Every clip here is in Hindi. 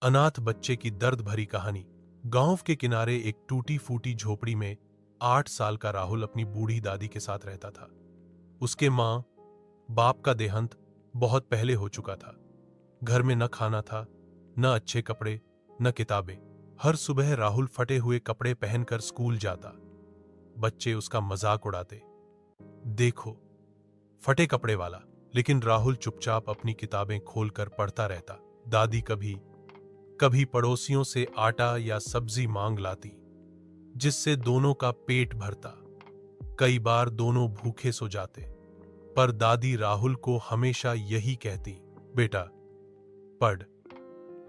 अनाथ बच्चे की दर्द भरी कहानी। गांव के किनारे एक टूटी फूटी झोपड़ी में 8 साल का राहुल अपनी बूढ़ी दादी के साथ रहता था। उसके माँ बाप का देहांत बहुत पहले हो चुका था। घर में न खाना था, न अच्छे कपड़े, न किताबें। हर सुबह राहुल फटे हुए कपड़े पहनकर स्कूल जाता। बच्चे उसका मजाक उड़ाते, देखो फटे कपड़े वाला। लेकिन राहुल चुपचाप अपनी किताबें खोलकर पढ़ता रहता। दादी कभी कभी पड़ोसियों से आटा या सब्जी मांग लाती, जिससे दोनों का पेट भरता। कई बार दोनों भूखे सो जाते, पर दादी राहुल को हमेशा यही कहती, बेटा पढ़,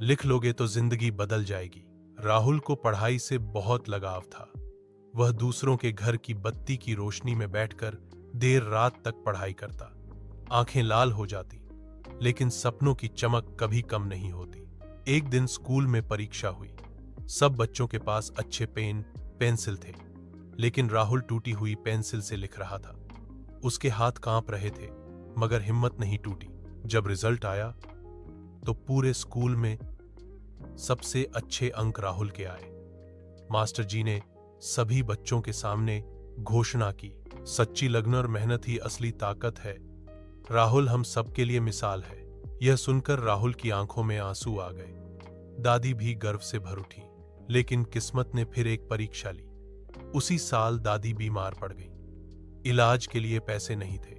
लिख लोगे तो जिंदगी बदल जाएगी। राहुल को पढ़ाई से बहुत लगाव था। वह दूसरों के घर की बत्ती की रोशनी में बैठकर देर रात तक पढ़ाई करता। आंखें लाल हो जाती, लेकिन सपनों की चमक कभी कम नहीं होती। एक दिन स्कूल में परीक्षा हुई। सब बच्चों के पास अच्छे पेन पेंसिल थे, लेकिन राहुल टूटी हुई पेंसिल से लिख रहा था। उसके हाथ कांप रहे थे, मगर हिम्मत नहीं टूटी। जब रिजल्ट आया तो पूरे स्कूल में सबसे अच्छे अंक राहुल के आए। मास्टर जी ने सभी बच्चों के सामने घोषणा की, सच्ची लगन और मेहनत ही असली ताकत है। राहुल हम सबके लिए मिसाल है। यह सुनकर राहुल की आंखों में आंसू आ गए। दादी भी गर्व से भर उठी। लेकिन किस्मत ने फिर एक परीक्षा ली। उसी साल दादी बीमार पड़ गई। इलाज के लिए पैसे नहीं थे।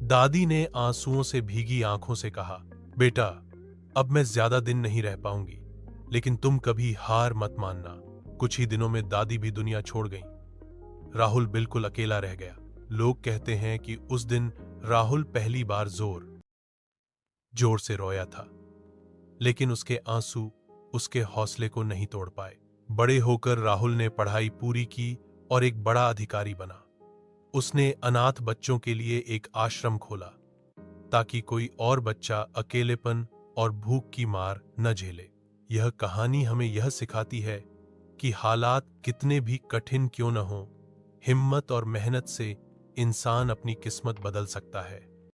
दादी ने आंसुओं से भीगी आंखों से कहा, बेटा अब मैं ज्यादा दिन नहीं रह पाऊंगी, लेकिन तुम कभी हार मत मानना। कुछ ही दिनों में दादी भी दुनिया छोड़ गई। राहुल बिल्कुल अकेला रह गया। लोग कहते हैं कि उस दिन राहुल पहली बार जोर से रोया था, लेकिन उसके आंसू उसके हौसले को नहीं तोड़ पाए। बड़े होकर राहुल ने पढ़ाई पूरी की और एक बड़ा अधिकारी बना। उसने अनाथ बच्चों के लिए एक आश्रम खोला, ताकि कोई और बच्चा अकेलेपन और भूख की मार न झेले। यह कहानी हमें यह सिखाती है कि हालात कितने भी कठिन क्यों न हो, हिम्मत और मेहनत से इंसान अपनी किस्मत बदल सकता है।